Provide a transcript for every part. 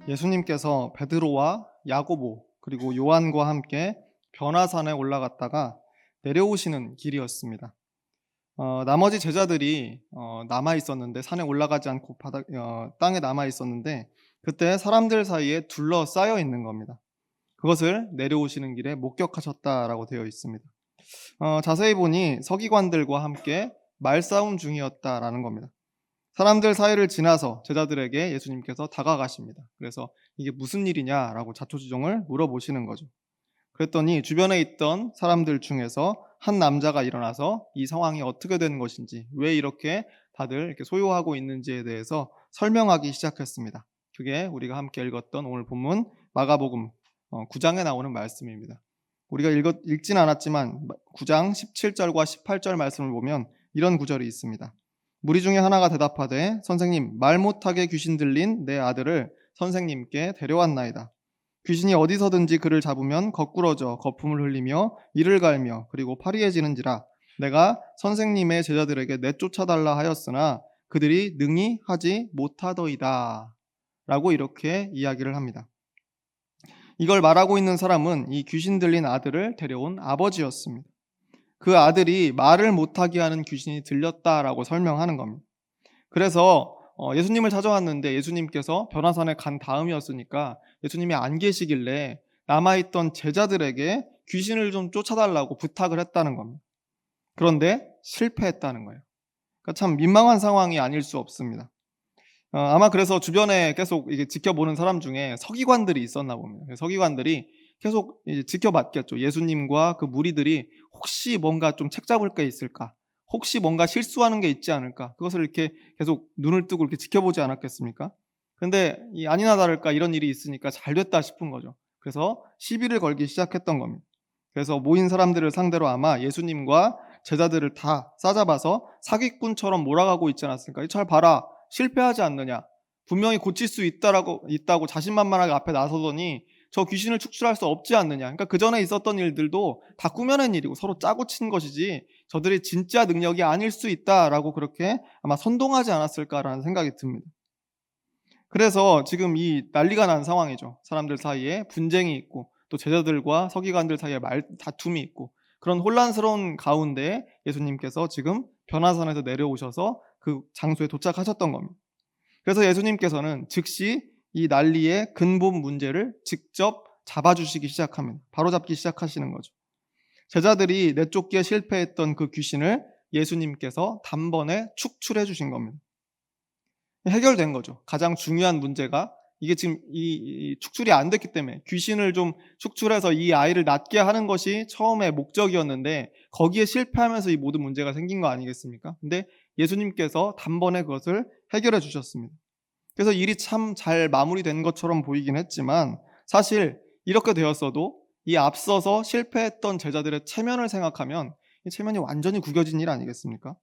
예수님께서 베드로와 야고보 그리고 요한과 함께 변화산에 올라갔다가 내려오시는 길이었습니다. 나머지 제자들이 남아 있었는데 산에 올라가지 않고 땅에 남아 있었는데 그때 사람들 사이에 둘러싸여 있는 겁니다. 그것을 내려오시는 길에 목격하셨다라고 되어 있습니다. 자세히 보니 서기관들과 함께 말싸움 중이었다라는 겁니다. 사람들 사이를 지나서 제자들에게 예수님께서 다가가십니다. 그래서 이게 무슨 일이냐라고 자초지종을 물어보시는 거죠. 그랬더니 주변에 있던 사람들 중에서 한 남자가 일어나서 이 상황이 어떻게 된 것인지, 왜 이렇게 다들 이렇게 소요하고 있는지에 대해서 설명하기 시작했습니다. 그게 우리가 함께 읽었던 오늘 본문 마가복음 9장에 나오는 말씀입니다. 우리가 읽진 않았지만 9장 17절과 18절 말씀을 보면 이런 구절이 있습니다. 무리 중에 하나가 대답하되 선생님, 말 못하게 귀신 들린 내 아들을 선생님께 데려왔나이다. 귀신이 어디서든지 그를 잡으면 거꾸러져 거품을 흘리며 이를 갈며 그리고 파리해지는지라. 내가 선생님의 제자들에게 내쫓아달라 하였으나 그들이 능히 하지 못하더이다. 라고 이렇게 이야기를 합니다. 이걸 말하고 있는 사람은 이 귀신 들린 아들을 데려온 아버지였습니다. 그 아들이 말을 못하게 하는 귀신이 들렸다라고 설명하는 겁니다. 그래서 예수님을 찾아왔는데 예수님께서 변화산에 간 다음이었으니까 예수님이 안 계시길래 남아있던 제자들에게 귀신을 좀 쫓아달라고 부탁을 했다는 겁니다. 그런데 실패했다는 거예요. 그러니까 참 민망한 상황이 아닐 수 없습니다. 아마 그래서 주변에 계속 이게 지켜보는 사람 중에 서기관들이 있었나 봅니다. 서기관들이 계속 이제 지켜봤겠죠. 예수님과 그 무리들이 혹시 뭔가 좀 책잡을 게 있을까? 혹시 뭔가 실수하는 게 있지 않을까? 그것을 이렇게 계속 눈을 뜨고 이렇게 지켜보지 않았겠습니까? 근데 아니나 다를까 이런 일이 있으니까 잘 됐다 싶은 거죠. 그래서 시비를 걸기 시작했던 겁니다. 그래서 모인 사람들을 상대로 아마 예수님과 제자들을 다 싸잡아서 사기꾼처럼 몰아가고 있지 않았습니까? 잘 봐라. 실패하지 않느냐. 분명히 고칠 수 있다고 자신만만하게 앞에 나서더니 저 귀신을 축출할 수 없지 않느냐. 그러니까 그 전에 있었던 일들도 다 꾸며낸 일이고 서로 짜고 친 것이지 저들이 진짜 능력이 아닐 수 있다라고 그렇게 아마 선동하지 않았을까라는 생각이 듭니다. 그래서 지금 이 난리가 난 상황이죠. 사람들 사이에 분쟁이 있고 또 제자들과 서기관들 사이에 다툼이 있고 그런 혼란스러운 가운데 예수님께서 지금 변화산에서 내려오셔서 그 장소에 도착하셨던 겁니다. 그래서 예수님께서는 즉시 이 난리의 근본 문제를 직접 잡아주시기 시작합니다. 바로잡기 시작하시는 거죠. 제자들이 내쫓기에 실패했던 그 귀신을 예수님께서 단번에 축출해 주신 겁니다. 해결된 거죠. 가장 중요한 문제가 이게 지금 이 축출이 안 됐기 때문에 귀신을 좀 축출해서 이 아이를 낫게 하는 것이 처음에 목적이었는데 거기에 실패하면서 이 모든 문제가 생긴 거 아니겠습니까? 근데 예수님께서 단번에 그것을 해결해 주셨습니다. 그래서 일이 참 잘 마무리된 것처럼 보이긴 했지만 사실 이렇게 되었어도 이 앞서서 실패했던 제자들의 체면을 생각하면 이 체면이 완전히 구겨진 일 아니겠습니까?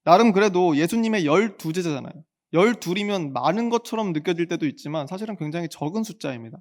나름 그래도 예수님의 12제자잖아요. 12이면 많은 것처럼 느껴질 때도 있지만 사실은 굉장히 적은 숫자입니다.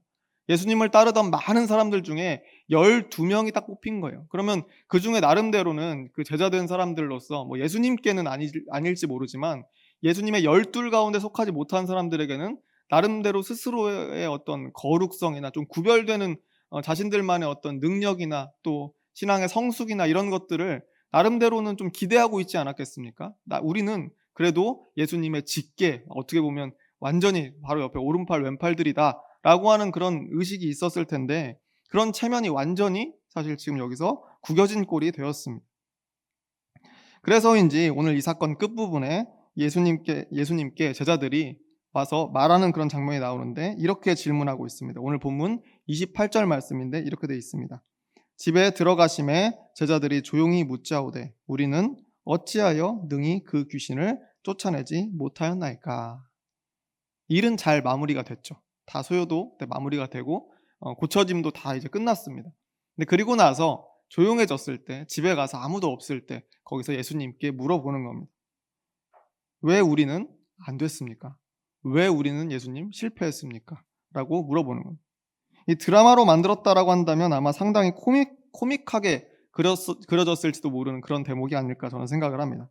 예수님을 따르던 많은 사람들 중에 12명이 딱 뽑힌 거예요. 그러면 그중에 나름대로는 그 제자된 사람들로서 뭐 예수님께는 아닐지 모르지만 예수님의 12 가운데 속하지 못한 사람들에게는 나름대로 스스로의 어떤 거룩성이나 좀 구별되는 자신들만의 어떤 능력이나 또 신앙의 성숙이나 이런 것들을 나름대로는 좀 기대하고 있지 않았겠습니까? 우리는 그래도 예수님의 직계, 어떻게 보면 완전히 바로 옆에 오른팔 왼팔들이다라고 하는 그런 의식이 있었을 텐데 그런 체면이 완전히 사실 지금 여기서 구겨진 꼴이 되었습니다. 그래서인지 오늘 이 사건 끝부분에 예수님께 제자들이 와서 말하는 그런 장면이 나오는데 이렇게 질문하고 있습니다. 오늘 본문 28절 말씀인데 이렇게 되어 있습니다. 집에 들어가심에 제자들이 조용히 묻자오되 우리는 어찌하여 능히 그 귀신을 쫓아내지 못하였나이까. 일은 잘 마무리가 됐죠. 다 소요도 마무리가 되고 고쳐짐도 다 이제 끝났습니다. 근데 그리고 나서 조용해졌을 때 집에 가서 아무도 없을 때 거기서 예수님께 물어보는 겁니다. 왜 우리는 안 됐습니까? 왜 우리는 예수님 실패했습니까? 라고 물어보는 겁니다. 이 드라마로 만들었다라고 한다면 아마 상당히 코믹하게 그려졌을지도 모르는 그런 대목이 아닐까 저는 생각을 합니다.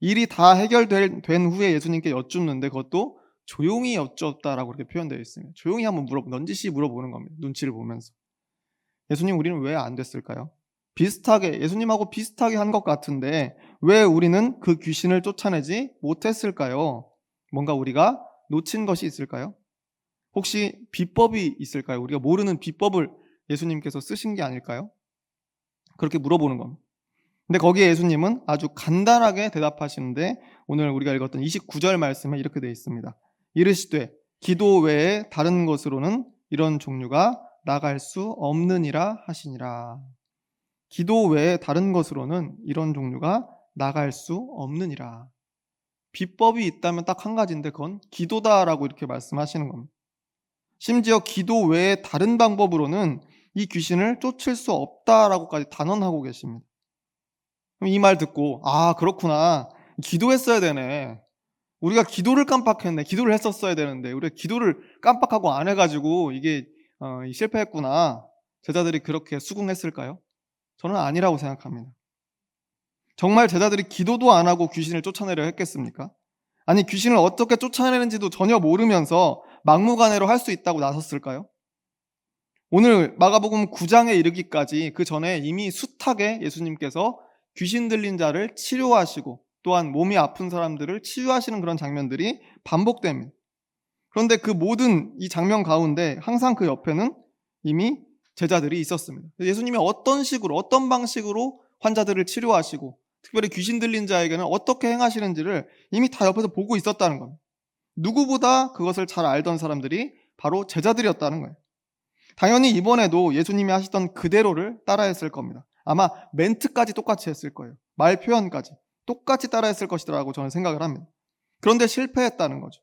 일이 다 해결된 후에 예수님께 여쭙는데 그것도 조용히 여쭈었다라고 그렇게 표현되어 있습니다. 조용히 한번 넌지시 물어보는 겁니다. 눈치를 보면서. 예수님, 우리는 왜 안 됐을까요? 비슷하게, 예수님하고 비슷하게 한 것 같은데 왜 우리는 그 귀신을 쫓아내지 못했을까요? 뭔가 우리가 놓친 것이 있을까요? 혹시 비법이 있을까요? 우리가 모르는 비법을 예수님께서 쓰신 게 아닐까요? 그렇게 물어보는 겁니다. 근데 거기에 예수님은 아주 간단하게 대답하시는데 오늘 우리가 읽었던 29절 말씀에 이렇게 되어 있습니다. 이르시되 기도 외에 다른 것으로는 이런 종류가 나갈 수 없느니라 하시니라. 기도 외에 다른 것으로는 이런 종류가 나갈 수 없느니라. 비법이 있다면 딱 한 가지인데 그건 기도다라고 이렇게 말씀하시는 겁니다. 심지어 기도 외에 다른 방법으로는 이 귀신을 쫓을 수 없다라고까지 단언하고 계십니다. 이 말 듣고 그렇구나. 기도했어야 되네. 우리가 기도를 깜빡했네. 기도를 했었어야 되는데 우리가 기도를 깜빡하고 안 해가지고 이게 실패했구나. 제자들이 그렇게 수긍했을까요? 저는 아니라고 생각합니다. 정말 제자들이 기도도 안 하고 귀신을 쫓아내려 했겠습니까? 아니, 귀신을 어떻게 쫓아내는지도 전혀 모르면서 막무가내로 할 수 있다고 나섰을까요? 오늘 마가복음 9장에 이르기까지 그 전에 이미 숱하게 예수님께서 귀신 들린 자를 치료하시고 또한 몸이 아픈 사람들을 치유하시는 그런 장면들이 반복됩니다. 그런데 그 모든 이 장면 가운데 항상 그 옆에는 이미 제자들이 있었습니다. 예수님이 어떤 식으로, 어떤 방식으로 환자들을 치료하시고 특별히 귀신 들린 자에게는 어떻게 행하시는지를 이미 다 옆에서 보고 있었다는 겁니다. 누구보다 그것을 잘 알던 사람들이 바로 제자들이었다는 거예요. 당연히 이번에도 예수님이 하시던 그대로를 따라했을 겁니다. 아마 멘트까지 똑같이 했을 거예요. 말 표현까지 똑같이 따라했을 것이라고 저는 생각을 합니다. 그런데 실패했다는 거죠.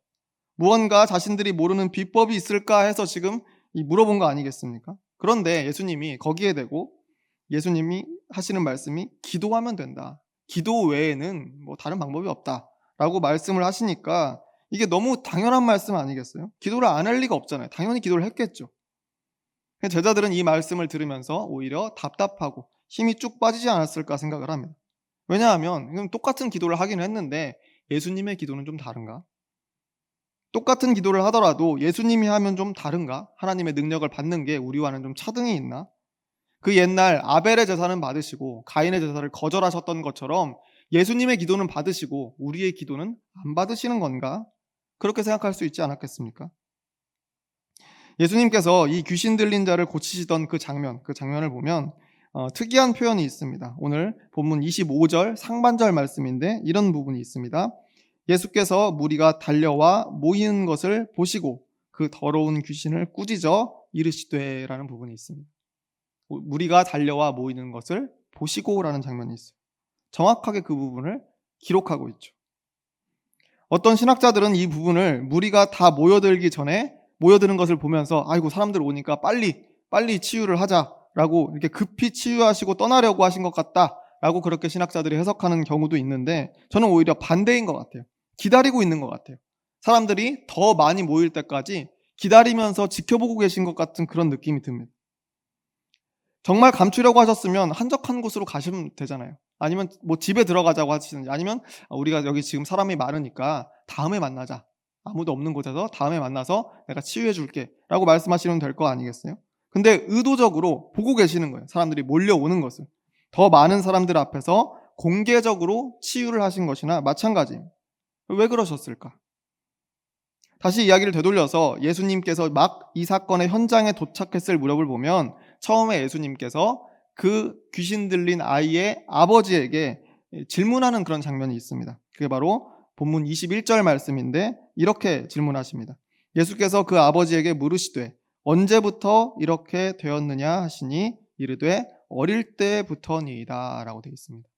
무언가 자신들이 모르는 비법이 있을까 해서 지금 물어본 거 아니겠습니까? 그런데 예수님이 거기에 대고 예수님이 하시는 말씀이 기도하면 된다. 기도 외에는 뭐 다른 방법이 없다라고 말씀을 하시니까 이게 너무 당연한 말씀 아니겠어요? 기도를 안 할 리가 없잖아요. 당연히 기도를 했겠죠. 제자들은 이 말씀을 들으면서 오히려 답답하고 힘이 쭉 빠지지 않았을까 생각을 합니다. 왜냐하면 똑같은 기도를 하긴 했는데 예수님의 기도는 좀 다른가? 똑같은 기도를 하더라도 예수님이 하면 좀 다른가? 하나님의 능력을 받는 게 우리와는 좀 차등이 있나? 그 옛날 아벨의 제사는 받으시고 가인의 제사를 거절하셨던 것처럼 예수님의 기도는 받으시고 우리의 기도는 안 받으시는 건가? 그렇게 생각할 수 있지 않았겠습니까? 예수님께서 이 귀신 들린 자를 고치시던 그 장면을 보면 특이한 표현이 있습니다. 오늘 본문 25절 상반절 말씀인데 이런 부분이 있습니다. 예수께서 무리가 달려와 모이는 것을 보시고 그 더러운 귀신을 꾸짖어 이르시되라는 부분이 있습니다. 무리가 달려와 모이는 것을 보시고라는 장면이 있어요. 정확하게 그 부분을 기록하고 있죠. 어떤 신학자들은 이 부분을 무리가 다 모여들기 전에 모여드는 것을 보면서 아이고 사람들 오니까 빨리 치유를 하자라고 이렇게 급히 치유하시고 떠나려고 하신 것 같다라고 그렇게 신학자들이 해석하는 경우도 있는데 저는 오히려 반대인 것 같아요. 기다리고 있는 것 같아요. 사람들이 더 많이 모일 때까지 기다리면서 지켜보고 계신 것 같은 그런 느낌이 듭니다. 정말 감추려고 하셨으면 한적한 곳으로 가시면 되잖아요. 아니면 뭐 집에 들어가자고 하시든지 아니면 우리가 여기 지금 사람이 많으니까 다음에 만나자. 아무도 없는 곳에서 다음에 만나서 내가 치유해 줄게 라고 말씀하시면 될 거 아니겠어요? 근데 의도적으로 보고 계시는 거예요. 사람들이 몰려오는 것을. 더 많은 사람들 앞에서 공개적으로 치유를 하신 것이나 마찬가지입니다. 왜 그러셨을까? 다시 이야기를 되돌려서 예수님께서 막 이 사건의 현장에 도착했을 무렵을 보면 처음에 예수님께서 그 귀신 들린 아이의 아버지에게 질문하는 그런 장면이 있습니다. 그게 바로 본문 21절 말씀인데 이렇게 질문하십니다. 예수께서 그 아버지에게 물으시되 언제부터 이렇게 되었느냐 하시니 이르되 어릴 때부터니이다 라고 되어 있습니다.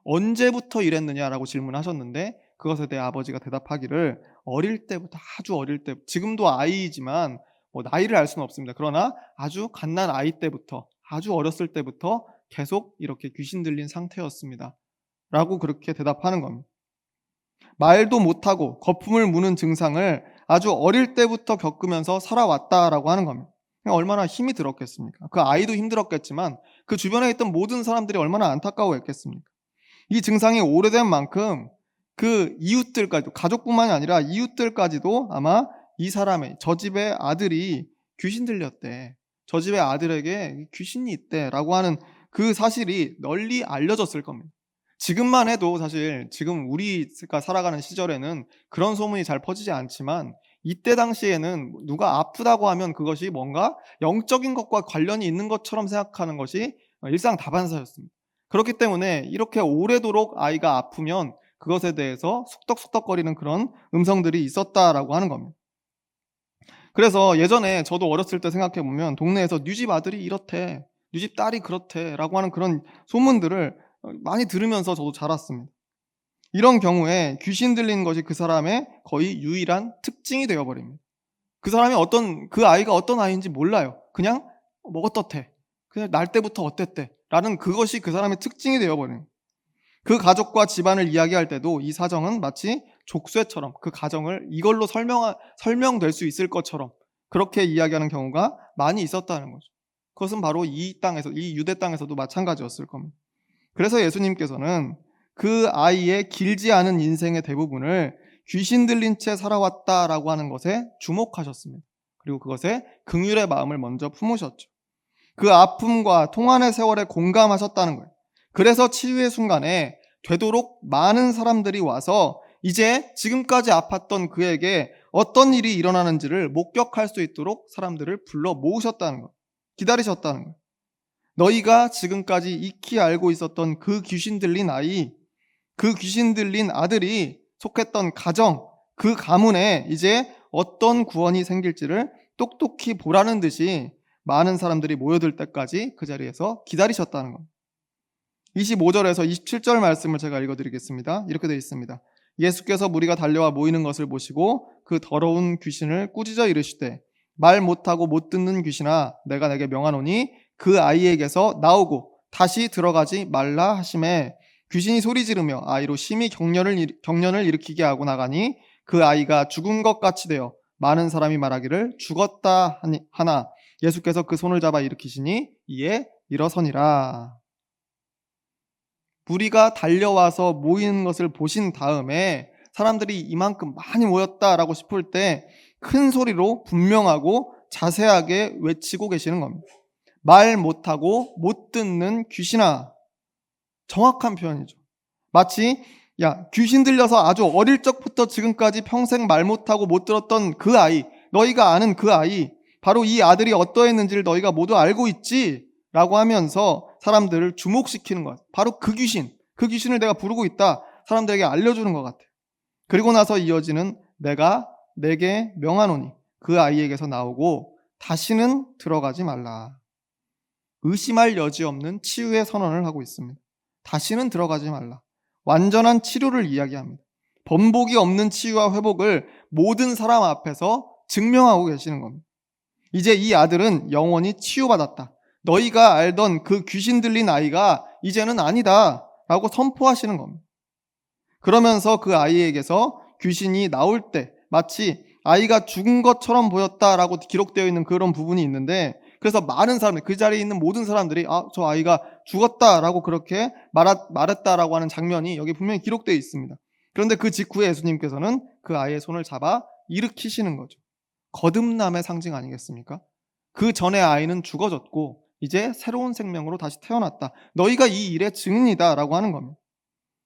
언제부터 이랬느냐라고 질문하셨는데 그것에 대해 아버지가 대답하기를 어릴 때부터, 아주 어릴 때, 지금도 아이이지만 뭐 나이를 알 수는 없습니다. 그러나 아주 갓난 아이 때부터, 아주 어렸을 때부터 계속 이렇게 귀신 들린 상태였습니다 라고 그렇게 대답하는 겁니다. 말도 못하고 거품을 무는 증상을 아주 어릴 때부터 겪으면서 살아왔다라고 하는 겁니다. 얼마나 힘이 들었겠습니까? 그 아이도 힘들었겠지만 그 주변에 있던 모든 사람들이 얼마나 안타까워했겠습니까? 이 증상이 오래된 만큼 그 이웃들까지도, 가족뿐만이 아니라 이웃들까지도 아마 이 사람의, 저 집의 아들이 귀신 들렸대, 저 집의 아들에게 귀신이 있대라고 하는 그 사실이 널리 알려졌을 겁니다. 지금만 해도 사실 지금 우리가 살아가는 시절에는 그런 소문이 잘 퍼지지 않지만, 이때 당시에는 누가 아프다고 하면 그것이 뭔가 영적인 것과 관련이 있는 것처럼 생각하는 것이 일상다반사였습니다. 그렇기 때문에 이렇게 오래도록 아이가 아프면 그것에 대해서 숙덕숙덕거리는 그런 음성들이 있었다라고 하는 겁니다. 그래서 예전에 저도 어렸을 때 생각해 보면 동네에서 "네 집 아들이 이렇대, 네 집 딸이 그렇대"라고 하는 그런 소문들을 많이 들으면서 저도 자랐습니다. 이런 경우에 귀신 들린 것이 그 사람의 거의 유일한 특징이 되어 버립니다. 그 아이가 어떤 아이인지 몰라요. 그냥 뭐 어떻대, 그냥 날 때부터 어땠대 라는 그것이 그 사람의 특징이 되어 버려요. 그 가족과 집안을 이야기할 때도 이 사정은 마치 족쇄처럼, 그 가정을 이걸로 설명될 수 있을 것처럼 그렇게 이야기하는 경우가 많이 있었다는 거죠. 그것은 바로 이 땅에서, 이 유대 땅에서도 마찬가지였을 겁니다. 그래서 예수님께서는 그 아이의 길지 않은 인생의 대부분을 귀신 들린 채 살아왔다라고 하는 것에 주목하셨습니다. 그리고 그것에 긍휼의 마음을 먼저 품으셨죠. 그 아픔과 통한의 세월에 공감하셨다는 거예요. 그래서 치유의 순간에 되도록 많은 사람들이 와서 이제 지금까지 아팠던 그에게 어떤 일이 일어나는지를 목격할 수 있도록 사람들을 불러 모으셨다는 거예요. 기다리셨다는 거예요. 너희가 지금까지 익히 알고 있었던 그 귀신 들린 아이, 그 귀신 들린 아들이 속했던 가정, 그 가문에 이제 어떤 구원이 생길지를 똑똑히 보라는 듯이 많은 사람들이 모여들 때까지 그 자리에서 기다리셨다는 겁니다. 25절에서 27절 말씀을 제가 읽어드리겠습니다. 이렇게 되어 있습니다. 예수께서 무리가 달려와 모이는 것을 보시고 그 더러운 귀신을 꾸짖어 이르시되, 말 못하고 못 듣는 귀신아, 내가 내게 명하노니 그 아이에게서 나오고 다시 들어가지 말라 하시매, 귀신이 소리 지르며 아이로 심히 경련을 일으키게 하고 나가니 그 아이가 죽은 것 같이 되어 많은 사람이 말하기를 죽었다 하나 예수께서 그 손을 잡아 일으키시니 이에 일어서니라. 무리가 달려와서 모이는 것을 보신 다음에 사람들이 이만큼 많이 모였다라고 싶을 때 큰 소리로 분명하고 자세하게 외치고 계시는 겁니다. 말 못하고 못 듣는 귀신아. 정확한 표현이죠. 마치 귀신 들려서 아주 어릴 적부터 지금까지 평생 말 못하고 못 들었던 그 아이, 너희가 아는 그 아이, 바로 이 아들이 어떠했는지를 너희가 모두 알고 있지? 라고 하면서 사람들을 주목시키는 것. 바로 그 귀신을 내가 부르고 있다. 사람들에게 알려주는 것 같아요. 그리고 나서 이어지는 내가 내게 명하노니 그 아이에게서 나오고 다시는 들어가지 말라. 의심할 여지 없는 치유의 선언을 하고 있습니다. 다시는 들어가지 말라. 완전한 치료를 이야기합니다. 번복이 없는 치유와 회복을 모든 사람 앞에서 증명하고 계시는 겁니다. 이제 이 아들은 영원히 치유받았다. 너희가 알던 그 귀신 들린 아이가 이제는 아니다 라고 선포하시는 겁니다. 그러면서 그 아이에게서 귀신이 나올 때 마치 아이가 죽은 것처럼 보였다라고 기록되어 있는 그런 부분이 있는데, 그래서 많은 사람들, 그 자리에 있는 모든 사람들이 저 아이가 죽었다라고 그렇게 말했다라고 하는 장면이 여기 분명히 기록되어 있습니다. 그런데 그 직후에 예수님께서는 그 아이의 손을 잡아 일으키시는 거죠. 거듭남의 상징 아니겠습니까? 그 전에 아이는 죽어졌고 이제 새로운 생명으로 다시 태어났다. 너희가 이 일의 증인이다 라고 하는 겁니다.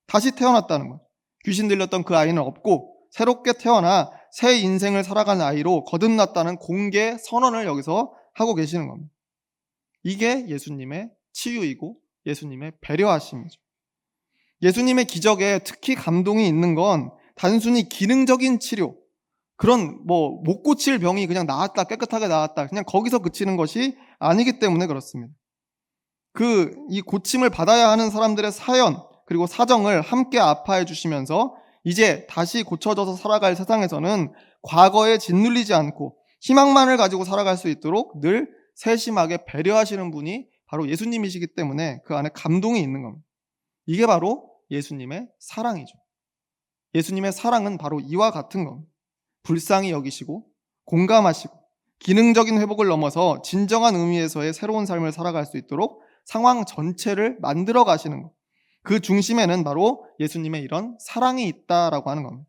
다시 태어났다는 것. 귀신 들렸던 그 아이는 없고 새롭게 태어나 새 인생을 살아가는 아이로 거듭났다는 공개 선언을 여기서 하고 계시는 겁니다. 이게 예수님의 치유이고 예수님의 배려하심이죠. 예수님의 기적에 특히 감동이 있는 건 단순히 기능적인 치료, 그런 못 고칠 병이 그냥 나았다, 깨끗하게 나았다, 그냥 거기서 그치는 것이 아니기 때문에 그렇습니다. 이 고침을 받아야 하는 사람들의 사연 그리고 사정을 함께 아파해 주시면서 이제 다시 고쳐져서 살아갈 세상에서는 과거에 짓눌리지 않고 희망만을 가지고 살아갈 수 있도록 늘 세심하게 배려하시는 분이 바로 예수님이시기 때문에 그 안에 감동이 있는 겁니다. 이게 바로 예수님의 사랑이죠. 예수님의 사랑은 바로 이와 같은 겁니다. 불쌍히 여기시고 공감하시고 기능적인 회복을 넘어서 진정한 의미에서의 새로운 삶을 살아갈 수 있도록 상황 전체를 만들어 가시는 것. 그 중심에는 바로 예수님의 이런 사랑이 있다라고 하는 겁니다.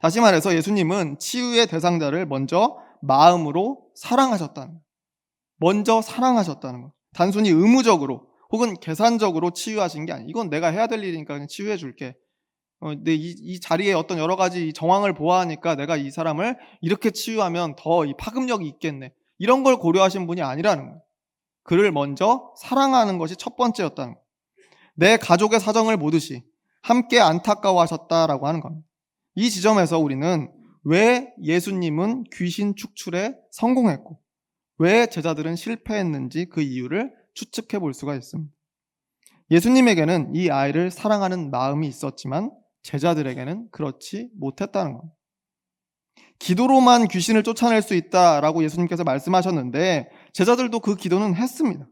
다시 말해서 예수님은 치유의 대상자를 먼저 마음으로 사랑하셨다는 거예요. 먼저 사랑하셨다는 거예요. 단순히 의무적으로 혹은 계산적으로 치유하신 게 아니에요. 이건 내가 해야 될 일이니까 그냥 치유해 줄게. 근데 이 자리에 어떤 여러 가지 정황을 보아하니까 내가 이 사람을 이렇게 치유하면 더 이 파급력이 있겠네. 이런 걸 고려하신 분이 아니라는 거예요. 그를 먼저 사랑하는 것이 첫 번째였다는 거예요. 내 가족의 사정을 보듯이 함께 안타까워하셨다라고 하는 겁니다. 이 지점에서 우리는 왜 예수님은 귀신 축출에 성공했고 왜 제자들은 실패했는지 그 이유를 추측해 볼 수가 있습니다. 예수님에게는 이 아이를 사랑하는 마음이 있었지만 제자들에게는 그렇지 못했다는 겁니다. 기도로만 귀신을 쫓아낼 수 있다라고 예수님께서 말씀하셨는데 제자들도 그 기도는 했습니다.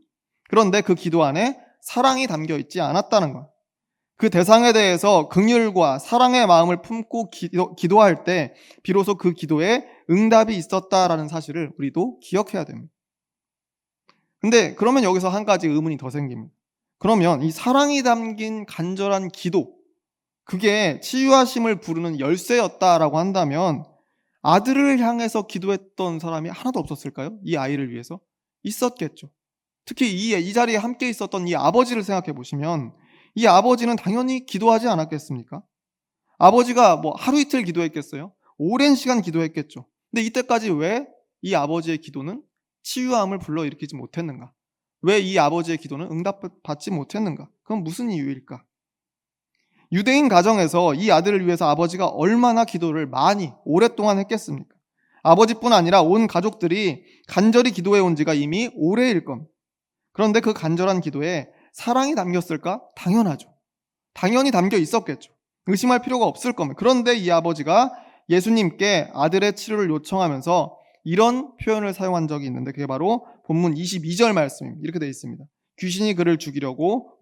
그런데 그 기도 안에 사랑이 담겨 있지 않았다는 것. 그 대상에 대해서 긍휼과 사랑의 마음을 품고 기도할 때 비로소 그 기도에 응답이 있었다라는 사실을 우리도 기억해야 됩니다. 근데 그러면 여기서 한 가지 의문이 더 생깁니다. 그러면 이 사랑이 담긴 간절한 기도, 그게 치유하심을 부르는 열쇠였다라고 한다면 아들을 향해서 기도했던 사람이 하나도 없었을까요? 이 아이를 위해서? 있었겠죠. 특히 이 자리에 함께 있었던 이 아버지를 생각해 보시면 이 아버지는 당연히 기도하지 않았겠습니까? 아버지가 뭐 하루 이틀 기도했겠어요? 오랜 시간 기도했겠죠. 근데 이때까지 왜 이 아버지의 기도는 치유함을 불러일으키지 못했는가? 왜 이 아버지의 기도는 응답받지 못했는가? 그건 무슨 이유일까? 유대인 가정에서 이 아들을 위해서 아버지가 얼마나 기도를 많이 오랫동안 했겠습니까? 아버지뿐 아니라 온 가족들이 간절히 기도해 온 지가 이미 오래일 겁니다. 그런데 그 간절한 기도에 사랑이 담겼을까? 당연하죠. 당연히 담겨 있었겠죠. 의심할 필요가 없을 겁니다. 그런데 이 아버지가 예수님께 아들의 치료를 요청하면서 이런 표현을 사용한 적이 있는데 그게 바로 본문 22절 말씀입니다. 이렇게 되어 있습니다. 귀신이 그를 죽이려고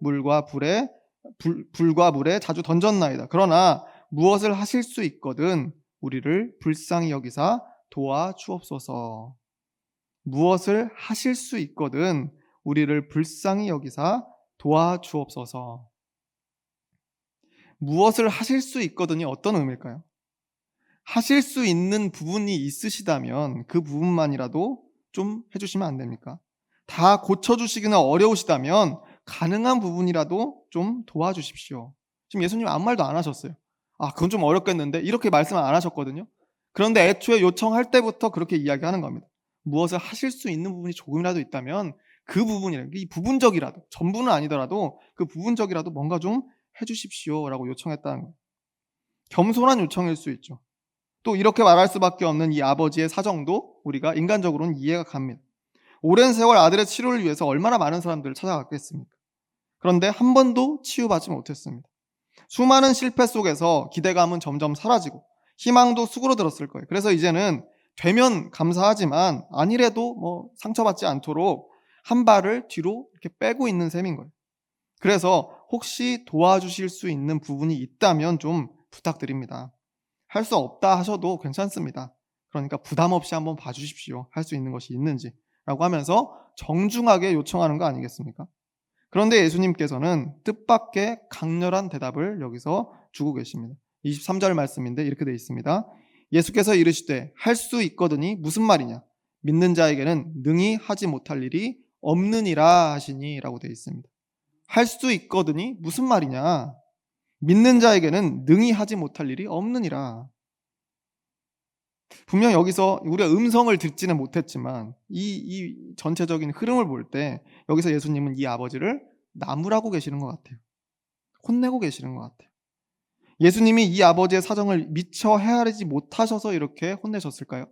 불과 물에 자주 던졌나이다. 그러나 무엇을 하실 수 있거든 우리를 불쌍히 여기사 도와주옵소서. 무엇을 하실 수 있거든 우리를 불쌍히 여기사 도와주옵소서. 무엇을 하실 수 있거든이 어떤 의미일까요? 하실 수 있는 부분이 있으시다면 그 부분만이라도 좀 해주시면 안 됩니까? 다 고쳐주시기는 어려우시다면 가능한 부분이라도 좀 도와주십시오. 지금 예수님 아무 말도 안 하셨어요. 그건 좀 어렵겠는데 이렇게 말씀 안 하셨거든요. 그런데 애초에 요청할 때부터 그렇게 이야기하는 겁니다. 무엇을 하실 수 있는 부분이 조금이라도 있다면 그 부분이라도, 이 부분적이라도, 전부는 아니더라도 그 부분적이라도 뭔가 좀 해주십시오라고 요청했다는 거예요. 겸손한 요청일 수 있죠. 또 이렇게 말할 수밖에 없는 이 아버지의 사정도 우리가 인간적으로는 이해가 갑니다. 오랜 세월 아들의 치료를 위해서 얼마나 많은 사람들을 찾아갔겠습니까? 그런데 한 번도 치유받지 못했습니다. 수많은 실패 속에서 기대감은 점점 사라지고 희망도 수그러들었을 거예요. 그래서 이제는 되면 감사하지만 아니래도 뭐 상처받지 않도록 한 발을 뒤로 이렇게 빼고 있는 셈인 거예요. 그래서 혹시 도와주실 수 있는 부분이 있다면 좀 부탁드립니다. 할 수 없다 하셔도 괜찮습니다. 그러니까 부담 없이 한번 봐주십시오. 할 수 있는 것이 있는지 라고 하면서 정중하게 요청하는 거 아니겠습니까? 그런데 예수님께서는 뜻밖의 강렬한 대답을 여기서 주고 계십니다. 23절 말씀인데 이렇게 되어 있습니다. 예수께서 이르시되 할 수 있거든이 무슨 말이냐? 믿는 자에게는 능히 하지 못할 일이 없느니라 하시니 라고 되어 있습니다. 할 수 있거든이 무슨 말이냐? 믿는 자에게는 능히 하지 못할 일이 없느니라. 분명 여기서 우리가 음성을 듣지는 못했지만 이 전체적인 흐름을 볼 때 여기서 예수님은 이 아버지를 나무라고 계시는 것 같아요. 혼내고 계시는 것 같아요. 예수님이 이 아버지의 사정을 미처 헤아리지 못하셔서 이렇게 혼내셨을까요?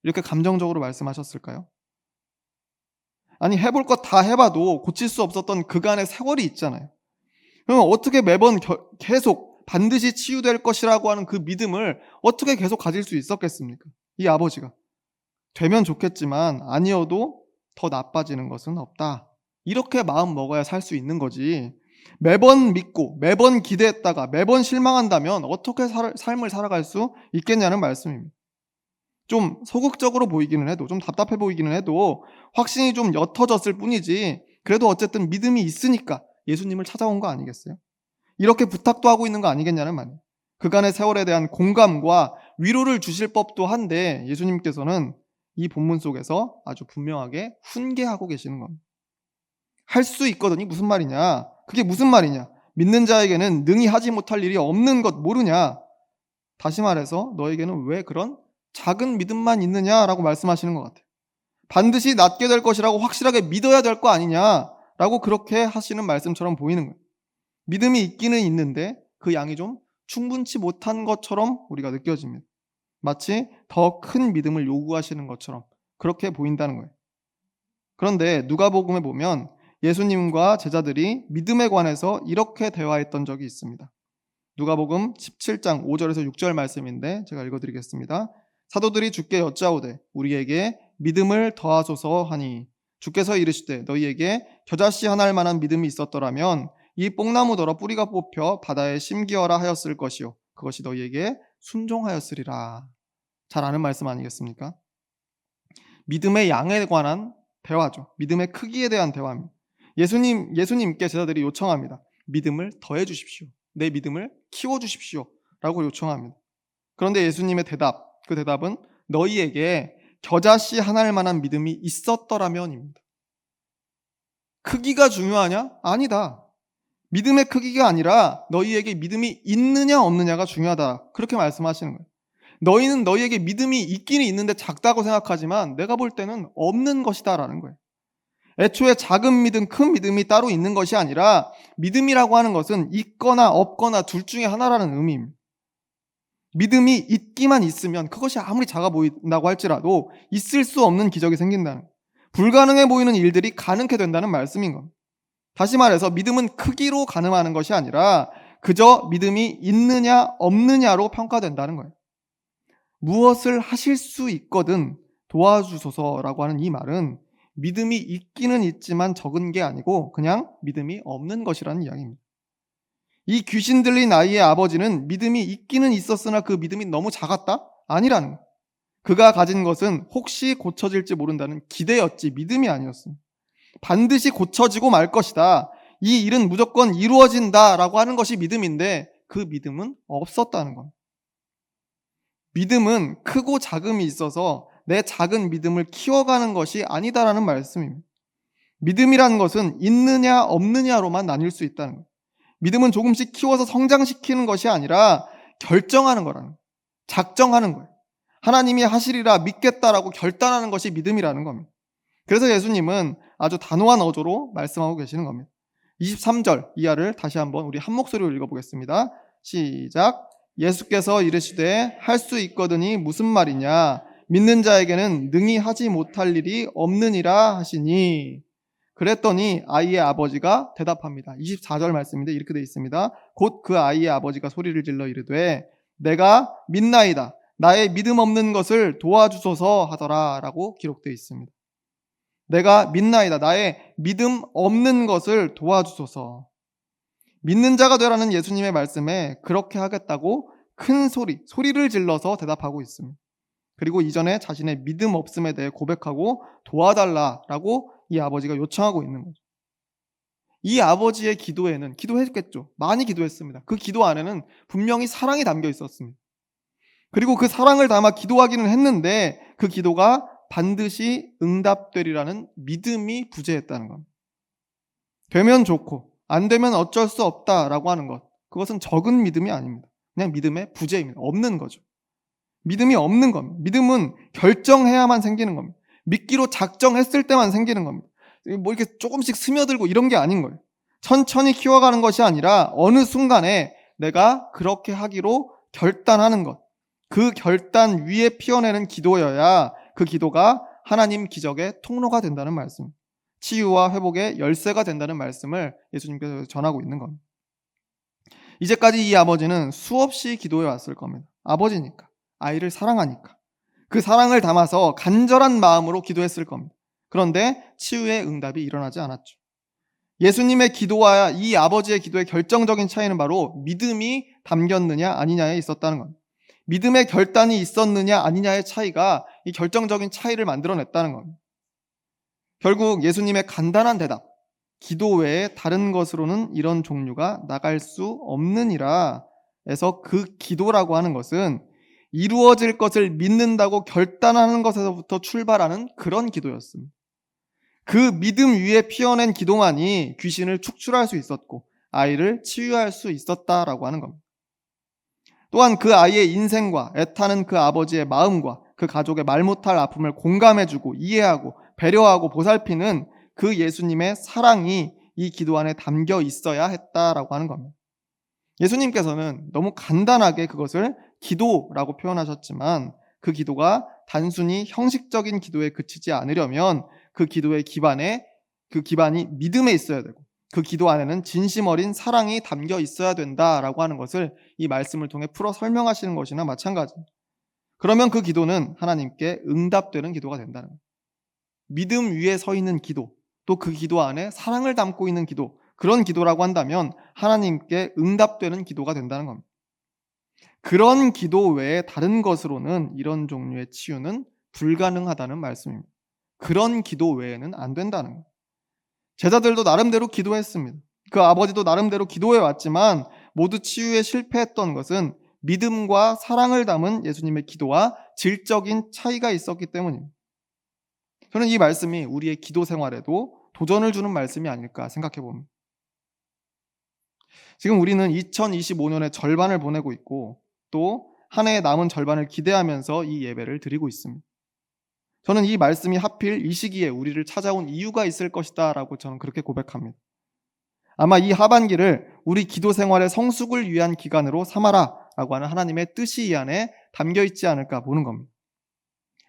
이렇게 감정적으로 말씀하셨을까요? 아니 해볼 것 다 해봐도 고칠 수 없었던 그간의 세월이 있잖아요. 그럼 어떻게 매번 계속 반드시 치유될 것이라고 하는 그 믿음을 어떻게 계속 가질 수 있었겠습니까? 이 아버지가. 되면 좋겠지만 아니어도 더 나빠지는 것은 없다. 이렇게 마음 먹어야 살 수 있는 거지. 매번 믿고 매번 기대했다가 매번 실망한다면 어떻게 삶을 살아갈 수 있겠냐는 말씀입니다. 좀 소극적으로 보이기는 해도 좀 답답해 보이기는 해도 확신이 좀 옅어졌을 뿐이지 그래도 어쨌든 믿음이 있으니까 예수님을 찾아온 거 아니겠어요? 이렇게 부탁도 하고 있는 거 아니겠냐는 말이에요. 그간의 세월에 대한 공감과 위로를 주실 법도 한데 예수님께서는 이 본문 속에서 아주 분명하게 훈계하고 계시는 겁니다. 할 수 있거든이 무슨 말이냐? 그게 무슨 말이냐? 믿는 자에게는 능히 하지 못할 일이 없는 것 모르냐? 다시 말해서 너에게는 왜 그런 작은 믿음만 있느냐라고 말씀하시는 것 같아요. 반드시 낫게 될 것이라고 확실하게 믿어야 될 거 아니냐라고 그렇게 하시는 말씀처럼 보이는 거예요. 믿음이 있기는 있는데 그 양이 좀 충분치 못한 것처럼 우리가 느껴집니다. 마치 더 큰 믿음을 요구하시는 것처럼 그렇게 보인다는 거예요. 그런데 누가복음에 보면 예수님과 제자들이 믿음에 관해서 이렇게 대화했던 적이 있습니다. 누가복음 17장 5절에서 6절 말씀인데 제가 읽어드리겠습니다. 사도들이 주께 여짜오되 우리에게 믿음을 더하소서 하니 주께서 이르시되 너희에게 겨자씨 하나일 만한 믿음이 있었더라면 이 뽕나무더러 뿌리가 뽑혀 바다에 심기어라 하였을 것이요 그것이 너희에게 순종하였으리라. 잘 아는 말씀 아니겠습니까? 믿음의 양에 관한 대화죠. 믿음의 크기에 대한 대화입니다. 예수님께 제자들이 요청합니다. 믿음을 더해 주십시오. 내 믿음을 키워 주십시오. 라고 요청합니다. 그런데 예수님의 그 대답은 너희에게 겨자씨 하나일 만한 믿음이 있었더라면입니다. 크기가 중요하냐? 아니다. 믿음의 크기가 아니라 너희에게 믿음이 있느냐 없느냐가 중요하다. 그렇게 말씀하시는 거예요. 너희는 너희에게 믿음이 있기는 있는데 작다고 생각하지만 내가 볼 때는 없는 것이다라는 거예요. 애초에 작은 믿음, 큰 믿음이 따로 있는 것이 아니라 믿음이라고 하는 것은 있거나 없거나 둘 중에 하나라는 의미입니다. 믿음이 있기만 있으면 그것이 아무리 작아 보인다고 할지라도 있을 수 없는 기적이 생긴다는 거예요. 불가능해 보이는 일들이 가능케 된다는 말씀인 겁니다. 다시 말해서 믿음은 크기로 가늠하는 것이 아니라 그저 믿음이 있느냐 없느냐로 평가된다는 거예요. 무엇을 하실 수 있거든 도와주소서라고 하는 이 말은 믿음이 있기는 있지만 적은 게 아니고 그냥 믿음이 없는 것이라는 이야기입니다. 이 귀신 들린 아이의 아버지는 믿음이 있기는 있었으나 그 믿음이 너무 작았다? 아니라는 거예요. 그가 가진 것은 혹시 고쳐질지 모른다는 기대였지 믿음이 아니었습니다. 반드시 고쳐지고 말 것이다. 이 일은 무조건 이루어진다라고 하는 것이 믿음인데 그 믿음은 없었다는 겁니다. 믿음은 크고 작음이 있어서 내 작은 믿음을 키워가는 것이 아니다라는 말씀입니다. 믿음이라는 것은 있느냐 없느냐로만 나뉠 수 있다는 거예요. 믿음은 조금씩 키워서 성장시키는 것이 아니라 결정하는 거라는 거예요. 작정하는 거예요. 하나님이 하시리라 믿겠다라고 결단하는 것이 믿음이라는 겁니다. 그래서 예수님은 아주 단호한 어조로 말씀하고 계시는 겁니다. 23절 이하를 다시 한번 우리 한 목소리로 읽어보겠습니다. 시작. 예수께서 이르시되 할 수 있거든이 무슨 말이냐 믿는 자에게는 능히 하지 못할 일이 없느니라 하시니 그랬더니 아이의 아버지가 대답합니다. 24절 말씀인데 이렇게 되어 있습니다. 곧 그 아이의 아버지가 소리를 질러 이르되 내가 믿나이다. 나의 믿음 없는 것을 도와주소서 하더라 라고 기록되어 있습니다. 내가 믿나이다. 나의 믿음 없는 것을 도와주소서. 믿는 자가 되라는 예수님의 말씀에 그렇게 하겠다고 큰 소리를 질러서 대답하고 있습니다. 그리고 이전에 자신의 믿음 없음에 대해 고백하고 도와달라라고 이 아버지가 요청하고 있는 거죠. 이 아버지의 기도에는 기도했겠죠. 많이 기도했습니다. 그 기도 안에는 분명히 사랑이 담겨 있었습니다. 그리고 그 사랑을 담아 기도하기는 했는데 그 기도가 반드시 응답되리라는 믿음이 부재했다는 겁니다. 되면 좋고 안 되면 어쩔 수 없다라고 하는 것, 그것은 적은 믿음이 아닙니다. 그냥 믿음의 부재입니다. 없는 거죠. 믿음이 없는 겁니다. 믿음은 결정해야만 생기는 겁니다. 믿기로 작정했을 때만 생기는 겁니다. 뭐 이렇게 조금씩 스며들고 이런 게 아닌 거예요. 천천히 키워가는 것이 아니라 어느 순간에 내가 그렇게 하기로 결단하는 것, 그 결단 위에 피어내는 기도여야 그 기도가 하나님 기적의 통로가 된다는 말씀, 치유와 회복의 열쇠가 된다는 말씀을 예수님께서 전하고 있는 겁니다. 이제까지 이 아버지는 수없이 기도해 왔을 겁니다. 아버지니까, 아이를 사랑하니까 그 사랑을 담아서 간절한 마음으로 기도했을 겁니다. 그런데 치유의 응답이 일어나지 않았죠. 예수님의 기도와 이 아버지의 기도의 결정적인 차이는 바로 믿음이 담겼느냐 아니냐에 있었다는 겁니다. 믿음의 결단이 있었느냐 아니냐의 차이가 이 결정적인 차이를 만들어냈다는 겁니다. 결국 예수님의 간단한 대답, 기도 외에 다른 것으로는 이런 종류가 나갈 수 없느니라. 에서 그 기도라고 하는 것은 이루어질 것을 믿는다고 결단하는 것에서부터 출발하는 그런 기도였습니다. 그 믿음 위에 피어낸 기도만이 귀신을 축출할 수 있었고 아이를 치유할 수 있었다라고 하는 겁니다. 또한 그 아이의 인생과 애타는 그 아버지의 마음과 그 가족의 말 못할 아픔을 공감해주고 이해하고 배려하고 보살피는 그 예수님의 사랑이 이 기도 안에 담겨 있어야 했다라고 하는 겁니다. 예수님께서는 너무 간단하게 그것을 기도라고 표현하셨지만 그 기도가 단순히 형식적인 기도에 그치지 않으려면 그 기도의 그 기반이 믿음에 있어야 되고 그 기도 안에는 진심 어린 사랑이 담겨 있어야 된다라고 하는 것을 이 말씀을 통해 풀어 설명하시는 것이나 마찬가지입니다. 그러면 그 기도는 하나님께 응답되는 기도가 된다는 거예요. 믿음 위에 서 있는 기도, 또 그 기도 안에 사랑을 담고 있는 기도, 그런 기도라고 한다면 하나님께 응답되는 기도가 된다는 겁니다. 그런 기도 외에 다른 것으로는 이런 종류의 치유는 불가능하다는 말씀입니다. 그런 기도 외에는 안 된다는 거예요. 제자들도 나름대로 기도했습니다. 그 아버지도 나름대로 기도해 왔지만 모두 치유에 실패했던 것은 믿음과 사랑을 담은 예수님의 기도와 질적인 차이가 있었기 때문입니다. 저는 이 말씀이 우리의 기도 생활에도 도전을 주는 말씀이 아닐까 생각해 봅니다. 지금 우리는 2025년의 절반을 보내고 있고 또 한 해의 남은 절반을 기대하면서 이 예배를 드리고 있습니다. 저는 이 말씀이 하필 이 시기에 우리를 찾아온 이유가 있을 것이다 라고 저는 그렇게 고백합니다. 아마 이 하반기를 우리 기도 생활의 성숙을 위한 기간으로 삼아라 라고 하는 하나님의 뜻이 이 안에 담겨 있지 않을까 보는 겁니다.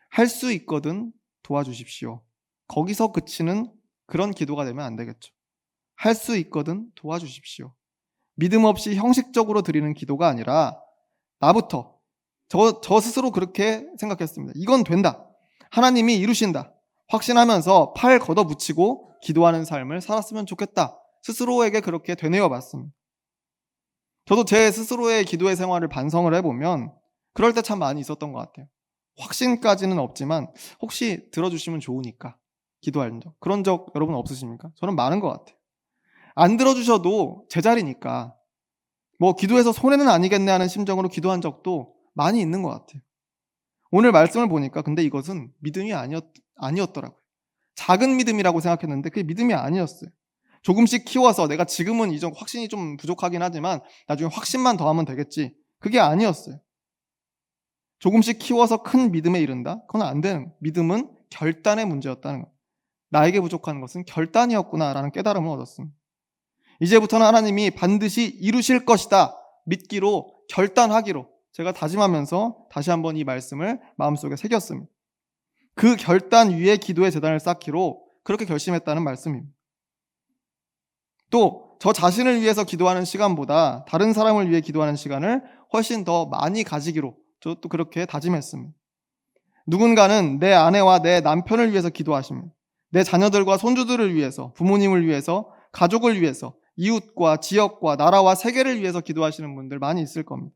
할 수 있거든 도와주십시오. 거기서 그치는 그런 기도가 되면 안 되겠죠. 할 수 있거든 도와주십시오. 믿음 없이 형식적으로 드리는 기도가 아니라 나부터 저 스스로 그렇게 생각했습니다. 이건 된다. 하나님이 이루신다. 확신하면서 팔 걷어붙이고 기도하는 삶을 살았으면 좋겠다. 스스로에게 그렇게 되뇌어 봤습니다. 저도 제 스스로의 기도의 생활을 반성을 해보면 그럴 때 참 많이 있었던 것 같아요. 확신까지는 없지만 혹시 들어주시면 좋으니까 기도하는 적. 그런 적 여러분 없으십니까? 저는 많은 것 같아요. 안 들어주셔도 제 자리니까 뭐 기도해서 손해는 아니겠네 하는 심정으로 기도한 적도 많이 있는 것 같아요. 오늘 말씀을 보니까 근데 이것은 믿음이 아니었더라고요. 작은 믿음이라고 생각했는데 그게 믿음이 아니었어요. 조금씩 키워서 내가 지금은 이전 확신이 좀 부족하긴 하지만 나중에 확신만 더하면 되겠지. 그게 아니었어요. 조금씩 키워서 큰 믿음에 이른다? 그건 안 되는 거예요. 믿음은 결단의 문제였다는 거예요. 나에게 부족한 것은 결단이었구나라는 깨달음을 얻었습니다. 이제부터는 하나님이 반드시 이루실 것이다 믿기로 결단하기로 제가 다짐하면서 다시 한번 이 말씀을 마음속에 새겼습니다. 그 결단 위에 기도의 제단을 쌓기로 그렇게 결심했다는 말씀입니다. 또 저 자신을 위해서 기도하는 시간보다 다른 사람을 위해 기도하는 시간을 훨씬 더 많이 가지기로 저도 그렇게 다짐했습니다. 누군가는 내 아내와 내 남편을 위해서 기도하십니다. 내 자녀들과 손주들을 위해서, 부모님을 위해서, 가족을 위해서, 이웃과 지역과 나라와 세계를 위해서 기도하시는 분들 많이 있을 겁니다.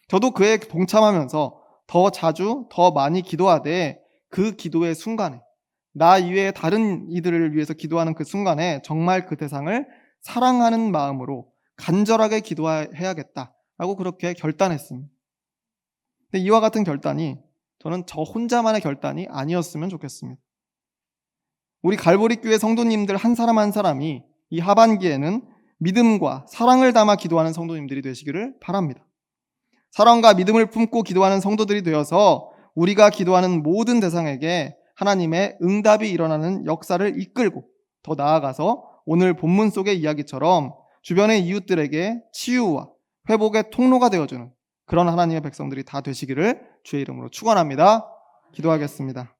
저도 그에 동참하면서 더 자주, 더 많이 기도하되 그 기도의 순간에 나 이외에 다른 이들을 위해서 기도하는 그 순간에 정말 그 대상을 사랑하는 마음으로 간절하게 기도해야겠다라고 그렇게 결단했습니다. 근데 이와 같은 결단이 저는 저 혼자만의 결단이 아니었으면 좋겠습니다. 우리 갈보리 교회 성도님들 한 사람 한 사람이 이 하반기에는 믿음과 사랑을 담아 기도하는 성도님들이 되시기를 바랍니다. 사랑과 믿음을 품고 기도하는 성도들이 되어서 우리가 기도하는 모든 대상에게 하나님의 응답이 일어나는 역사를 이끌고 더 나아가서 오늘 본문 속의 이야기처럼 주변의 이웃들에게 치유와 회복의 통로가 되어주는 그런 하나님의 백성들이 다 되시기를 주의 이름으로 축원합니다. 기도하겠습니다.